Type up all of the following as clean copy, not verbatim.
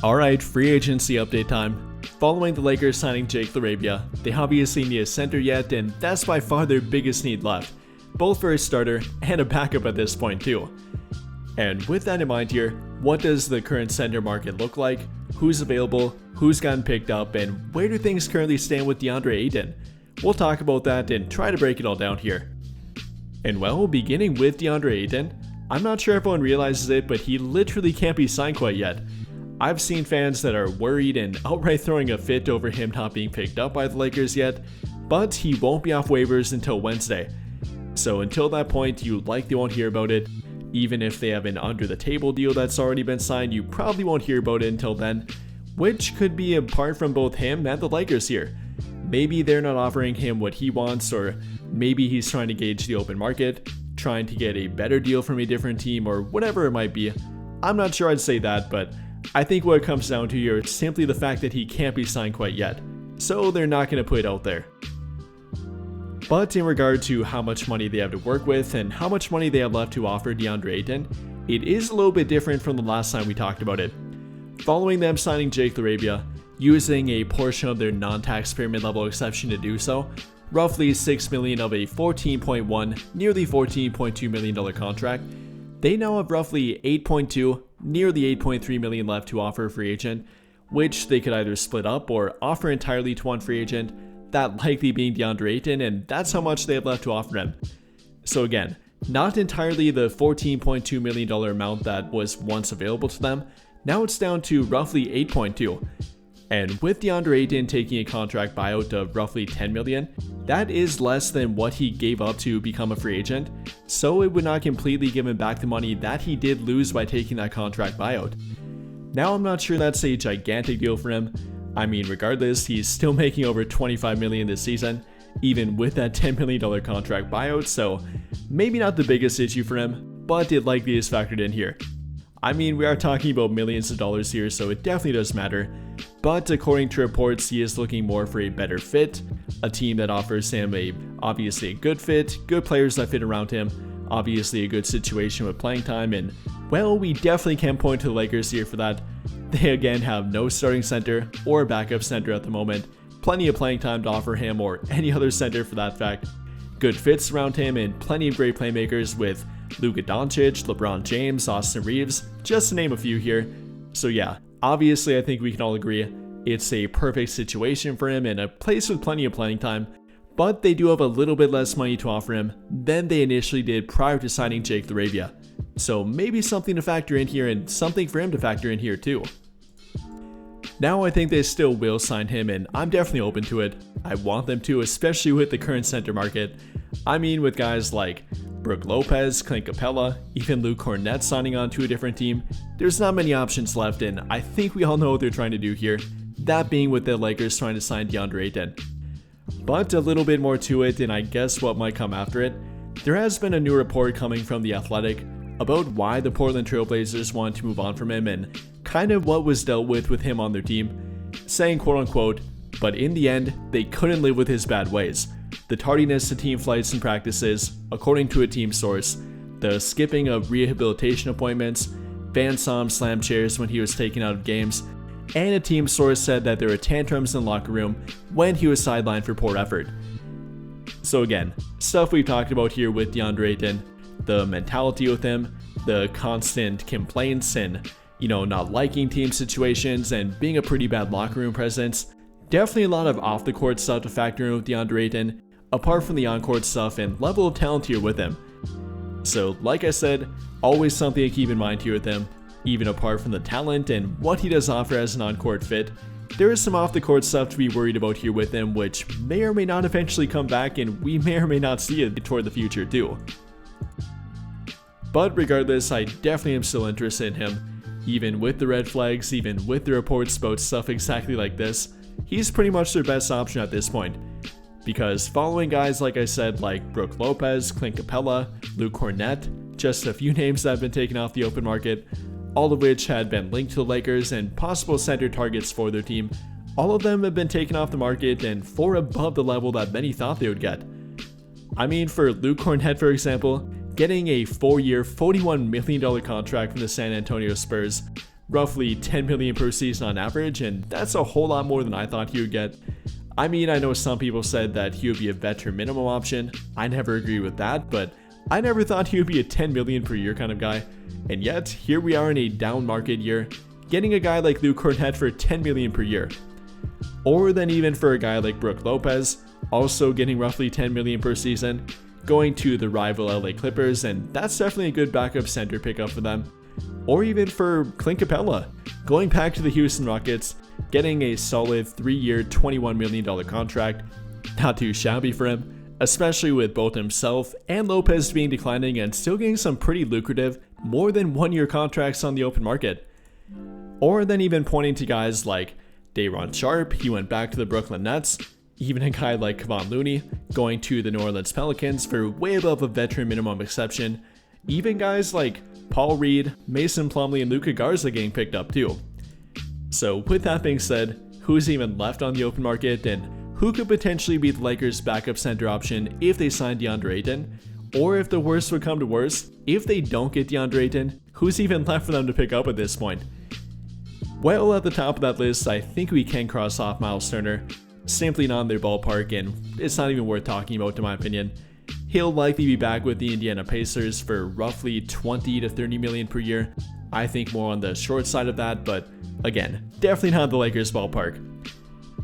Alright, free agency update time. Following the Lakers signing Jake LaRavia, they obviously need a center yet, and that's by far their biggest need left, both for a starter and a backup at this point too. And with that in mind here, what does the current center market look like? Who's available? Who's gotten picked up? And where do things currently stand with Deandre Ayton? We'll talk about that and try to break it all down here. And well, beginning with Deandre Ayton, I'm not sure everyone realizes it, but he literally can't be signed quite yet. I've seen fans that are worried and outright throwing a fit over him not being picked up by the Lakers yet, but he won't be off waivers until Wednesday. So until that point, you likely won't hear about it. Even if they have an under-the-table deal that's already been signed, you probably won't hear about it until then, which could be apart from both him and the Lakers here. Maybe they're not offering him what he wants, or maybe he's trying to gauge the open market, trying to get a better deal from a different team, or whatever it might be. I'm not sure I'd say that, but I think what it comes down to here is simply the fact that he can't be signed quite yet, so they're not going to put it out there. But in regard to how much money they have to work with and how much money they have left to offer Deandre Ayton, it is a little bit different from the last time we talked about it. Following them signing Jake LaRavia, using a portion of their non-tax pyramid level exception to do so, roughly $6 million of a $14.1, nearly $14.2 million contract, they now have roughly $8.2, nearly $8.3 million left to offer a free agent, which they could either split up or offer entirely to one free agent, that likely being Deandre Ayton, and that's how much they have left to offer him. So again, not entirely the $14.2 million amount that was once available to them, now it's down to roughly $8.2. And with Deandre Ayton taking a contract buyout of roughly $10 million, that is less than what he gave up to become a free agent, so it would not completely give him back the money that he did lose by taking that contract buyout. Now I'm not sure that's a gigantic deal for him. I mean, regardless, he's still making over $25 million this season, even with that $10 million contract buyout, so maybe not the biggest issue for him, but it likely is factored in here. I mean, we are talking about millions of dollars here, so it definitely does matter. But according to reports, he is looking more for a better fit, a team that offers him obviously a good fit, good players that fit around him, obviously a good situation with playing time, and well, we definitely can't point to the Lakers here for that. They again have no starting center or backup center at the moment, plenty of playing time to offer him or any other center for that fact, good fits around him, and plenty of great playmakers with Luka Doncic, LeBron James, Austin Reeves, just to name a few here. So yeah, obviously I think we can all agree it's a perfect situation for him and a place with plenty of playing time, but they do have a little bit less money to offer him than they initially did prior to signing Jake LaRavia. So maybe something to factor in here and something for him to factor in here too. Now I think they still will sign him, and I'm definitely open to it. I want them to, especially with the current center market. I mean, with guys like Brook Lopez, Clint Capella, even Luke Cornett signing on to a different team, there's not many options left, and I think we all know what they're trying to do here, that being with the Lakers trying to sign Deandre Ayton. But a little bit more to it, and I guess what might come after it, there has been a new report coming from The Athletic about why the Portland Trail Blazers wanted to move on from him and kind of what was dealt with him on their team, saying quote unquote, but in the end, they couldn't live with his bad ways. The tardiness to team flights and practices, according to a team source, the skipping of rehabilitation appointments, Van saw him slam chairs when he was taken out of games, and a team source said that there were tantrums in the locker room when he was sidelined for poor effort. So again, stuff we've talked about here with Deandre Ayton, the mentality with him, the constant complaints and, not liking team situations and being a pretty bad locker room presence. Definitely a lot of off the court stuff to factor in with Deandre Ayton, apart from the on court stuff and level of talent here with him. So like I said, always something to keep in mind here with him, even apart from the talent and what he does offer as an on court fit. There is some off the court stuff to be worried about here with him, which may or may not eventually come back, and we may or may not see it toward the future too. But regardless, I definitely am still interested in him. Even with the red flags, even with the reports about stuff exactly like this, he's pretty much their best option at this point. Because following guys like I said, like Brook Lopez, Clint Capella, Luke Cornett, just a few names that have been taken off the open market, all of which had been linked to the Lakers and possible center targets for their team, all of them have been taken off the market and for above the level that many thought they would get. I mean, for Luke Cornett, for example, getting a 4-year, $41 million contract from the San Antonio Spurs roughly 10 million per season on average, and that's a whole lot more than I thought he would get. I mean, I know some people said that he would be a veteran minimum option. I never agree with that, but I never thought he would be a 10 million per year kind of guy. And yet, here we are in a down market year, getting a guy like Luke Cornett for 10 million per year. Or then even for a guy like Brook Lopez, also getting roughly 10 million per season, going to the rival LA Clippers, and that's definitely a good backup center pickup for them. Or even for Clint Capella, going back to the Houston Rockets, getting a solid 3-year, $21 million contract. Not too shabby for him, especially with both himself and Lopez being declining and still getting some pretty lucrative, more than 1-year contracts on the open market. Or then even pointing to guys like Day'Ron Sharpe, he went back to the Brooklyn Nets. Even a guy like Kevon Looney going to the New Orleans Pelicans for way above a veteran minimum exception. Even guys like Paul Reed, Mason Plumlee, and Luka Garza getting picked up too. So with that being said, who's even left on the open market, and who could potentially be the Lakers' backup center option if they sign Deandre Ayton? Or if the worst would come to worst, if they don't get Deandre Ayton, who's even left for them to pick up at this point? Well, at the top of that list, I think we can cross off Miles Turner. Simply not in their ballpark, and it's not even worth talking about in my opinion. He'll likely be back with the Indiana Pacers for roughly 20 to 30 million per year. I think more on the short side of that, but again, definitely not the Lakers ballpark.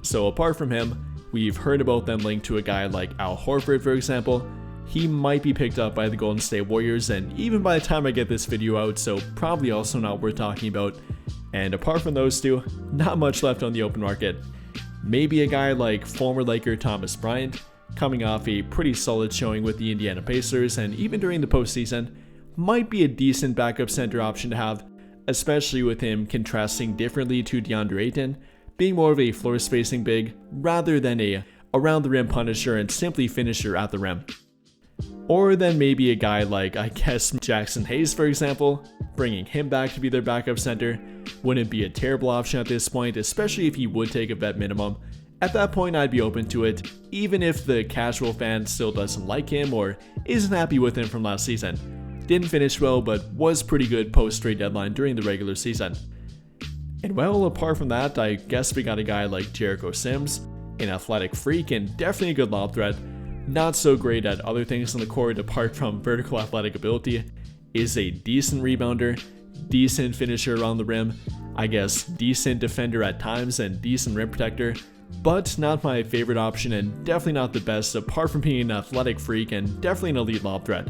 So apart from him, we've heard about them linked to a guy like Al Horford, for example. He might be picked up by the Golden State Warriors, and even by the time I get this video out, so probably also not worth talking about. And apart from those two, not much left on the open market. Maybe a guy like former Laker Thomas Bryant, coming off a pretty solid showing with the Indiana Pacers, and even during the postseason, might be a decent backup center option to have, especially with him contrasting differently to Deandre Ayton, being more of a floor spacing big rather than a around the rim punisher and simply finisher at the rim. Or then maybe a guy like, I guess, Jackson Hayes, for example. Bringing him back to be their backup center wouldn't be a terrible option at this point, especially if he would take a vet minimum. At that point, I'd be open to it, even if the casual fan still doesn't like him or isn't happy with him from last season. Didn't finish well, but was pretty good post-trade deadline during the regular season. And well, apart from that, I guess we got a guy like Jericho Sims, an athletic freak and definitely a good lob threat. Not so great at other things on the court apart from vertical athletic ability, is a decent rebounder, decent finisher around the rim, I guess decent defender at times and decent rim protector, but not my favorite option and definitely not the best apart from being an athletic freak and definitely an elite lob threat.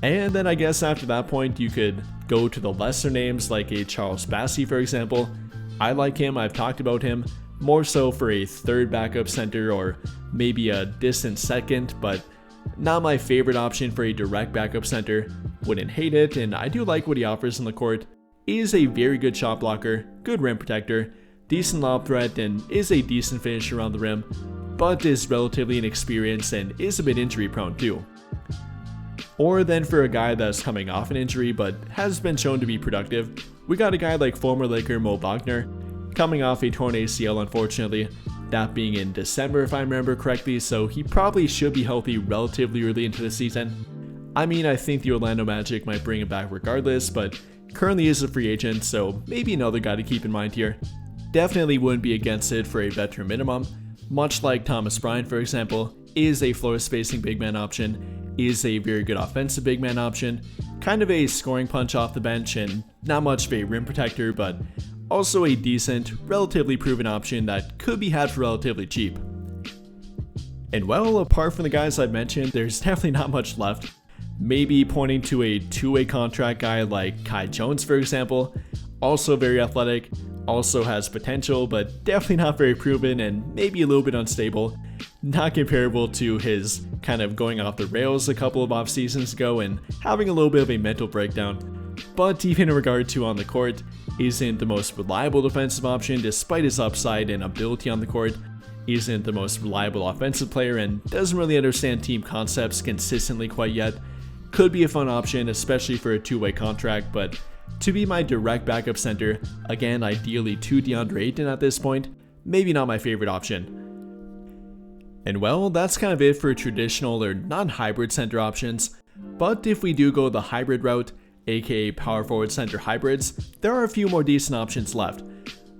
And then I guess after that point you could go to the lesser names like a Charles Bassey, for example. I like him, I've talked about him, more so for a third backup center or maybe a distant second, but not my favorite option for a direct backup center. Wouldn't hate it, and I do like what he offers on the court. Is a very good shot blocker, good rim protector, decent lob threat, and is a decent finisher around the rim, but is relatively inexperienced and is a bit injury prone too. Or then for a guy that's coming off an injury but has been shown to be productive, we got a guy like former Laker Mo Wagner, coming off a torn ACL unfortunately, that being in December if I remember correctly, so he probably should be healthy relatively early into the season. I mean, I think the Orlando Magic might bring him back regardless, but currently is a free agent, so maybe another guy to keep in mind here. Definitely wouldn't be against it for a veteran minimum, much like Thomas Bryant for example, is a floor spacing big man option, is a very good offensive big man option, kind of a scoring punch off the bench and not much of a rim protector, but also a decent, relatively proven option that could be had for relatively cheap. And well, apart from the guys I've mentioned, there's definitely not much left. Maybe pointing to a two-way contract guy like Kai Jones, for example. Also very athletic, also has potential, but definitely not very proven and maybe a little bit unstable. Not comparable to his kind of going off the rails a couple of off seasons ago and having a little bit of a mental breakdown. But even in regard to on the court, isn't the most reliable defensive option despite his upside and ability on the court, isn't the most reliable offensive player and doesn't really understand team concepts consistently quite yet. Could be a fun option, especially for a two-way contract, but to be my direct backup center, again ideally to Deandre Ayton at this point, maybe not my favorite option. And well, that's kind of it for traditional or non-hybrid center options, but if we do go the hybrid route, aka power forward center hybrids, there are a few more decent options left.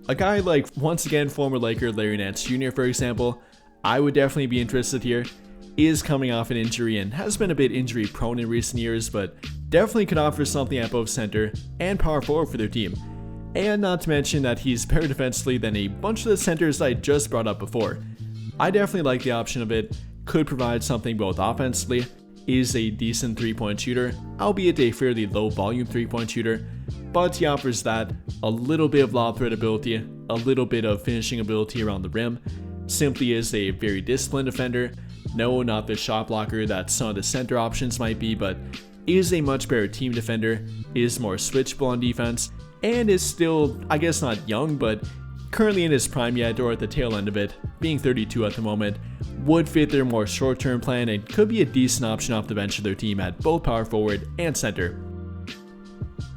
A guy like, once again, former Laker Larry Nance Jr., for example, I would definitely be interested here. Is coming off an injury and has been a bit injury prone in recent years, but definitely could offer something at both center and power forward for their team. And not to mention that he's better defensively than a bunch of the centers I just brought up before. I definitely like the option of it, could provide something both offensively, is a decent 3-point shooter, albeit a fairly low volume 3-point shooter, but he offers that, a little bit of lob threat ability, a little bit of finishing ability around the rim, simply is a very disciplined defender. No, not the shot blocker that some of the center options might be, but is a much better team defender, is more switchable on defense, and is still, I guess not young, but currently in his prime yet, or at the tail end of it, being 32 at the moment, would fit their more short-term plan and could be a decent option off the bench of their team at both power forward and center.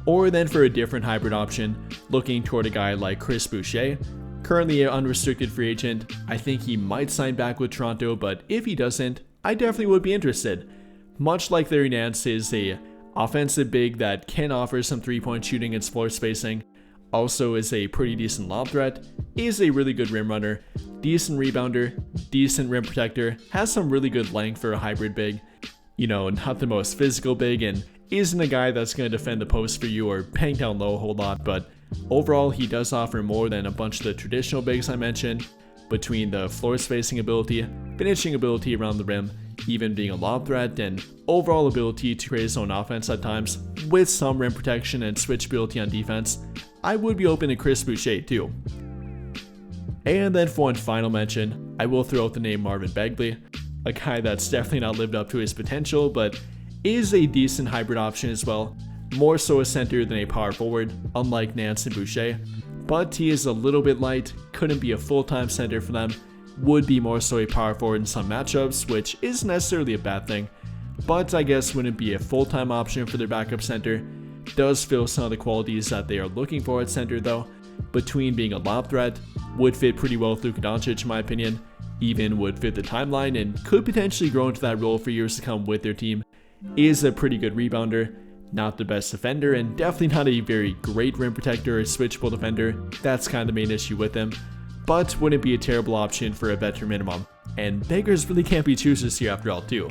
Or then for a different hybrid option, looking toward a guy like Chris Boucher, currently an unrestricted free agent. I think he might sign back with Toronto, but if he doesn't, I definitely would be interested. Much like Larry Nance is a offensive big that can offer some 3-point shooting and floor spacing, also is a pretty decent lob threat, is a really good rim runner, decent rebounder, decent rim protector, has some really good length for a hybrid big, not the most physical big, and isn't a guy that's going to defend the post for you or bang down low a whole lot, but overall he does offer more than a bunch of the traditional bigs I mentioned, between the floor spacing ability, finishing ability around the rim, even being a lob threat, and overall ability to create his own offense at times, with some rim protection and switchability on defense. I would be open to Chris Boucher too. And then for one final mention, I will throw out the name Marvin Bagley, a guy that's definitely not lived up to his potential, but is a decent hybrid option as well, more so a center than a power forward, unlike Nance and Boucher, but he is a little bit light, couldn't be a full-time center for them, would be more so a power forward in some matchups, which isn't necessarily a bad thing, but I guess wouldn't be a full-time option for their backup center. Does fill some of the qualities that they are looking for at center though, between being a lob threat, would fit pretty well with Luka Doncic in my opinion, even would fit the timeline and could potentially grow into that role for years to come with their team, is a pretty good rebounder, not the best defender, and definitely not a very great rim protector or switchable defender. That's kind of the main issue with him, but wouldn't be a terrible option for a veteran minimum, and beggars really can't be choosers here after all too.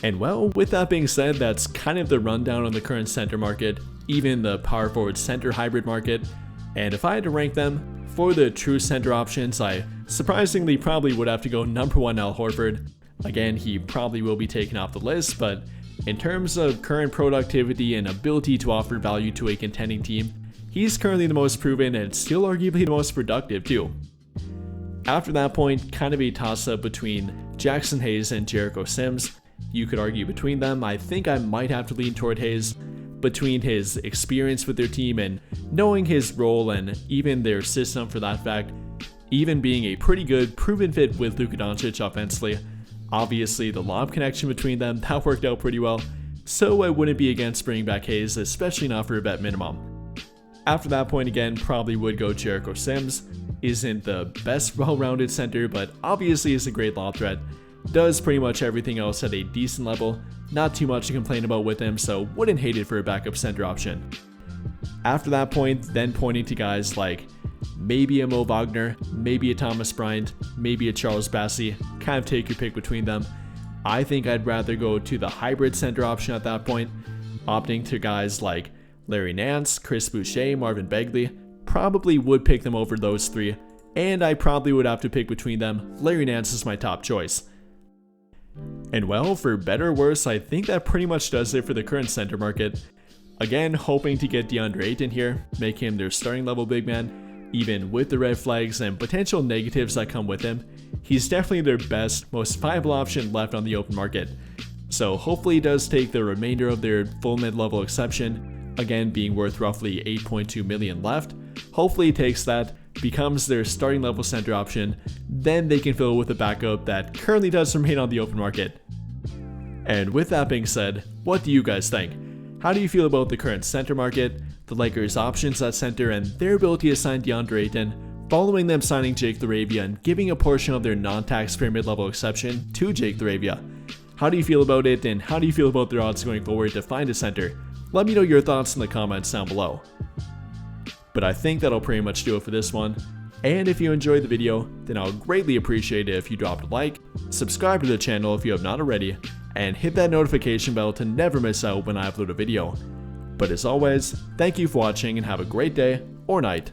And well, with that being said, that's kind of the rundown on the current center market, even the power forward center hybrid market, and if I had to rank them, for the true center options, I surprisingly probably would have to go number 1 Al Horford. Again, he probably will be taken off the list, but in terms of current productivity and ability to offer value to a contending team, he's currently the most proven and still arguably the most productive too. After that point, kind of a toss-up between Jackson Hayes and Jericho Sims. You could argue between them. I think I might have to lean toward Hayes, between his experience with their team and knowing his role and even their system for that fact, even being a pretty good proven fit with Luka Doncic offensively. Obviously the lob connection between them, that worked out pretty well, so I wouldn't be against bringing back Hayes, especially not for a vet minimum. After that point again, probably would go Jericho Sims. Isn't the best well-rounded center, but obviously is a great lob threat. Does pretty much everything else at a decent level, not too much to complain about with him, so wouldn't hate it for a backup center option. After that point, then pointing to guys like maybe a Mo Wagner, maybe a Thomas Bryant, maybe a Charles Bassey, kind of take your pick between them. I think I'd rather go to the hybrid center option at that point, opting to guys like Larry Nance, Chris Boucher, Marvin Bagley. Probably would pick them over those three, and I probably would have to pick between them. Larry Nance is my top choice. And well, for better or worse, I think that pretty much does it for the current center market. Again, hoping to get Deandre Ayton here, make him their starting level big man, even with the red flags and potential negatives that come with him. He's definitely their best, most viable option left on the open market. So hopefully he does take the remainder of their full mid-level exception, again being worth roughly $8.2 million left. Hopefully he takes that, becomes their starting level center option, then they can fill with a backup that currently does remain on the open market. And with that being said, what do you guys think? How do you feel about the current center market, the Lakers' options at center, and their ability to sign Deandre Ayton, following them signing Jake LaRavia and giving a portion of their non-taxpayer mid-level exception to Jake LaRavia? How do you feel about it, and how do you feel about their odds going forward to find a center? Let me know your thoughts in the comments down below. But I think that'll pretty much do it for this one. And if you enjoyed the video, then I'll greatly appreciate it if you dropped a like, subscribe to the channel if you have not already, and hit that notification bell to never miss out when I upload a video. But as always, thank you for watching and have a great day or night.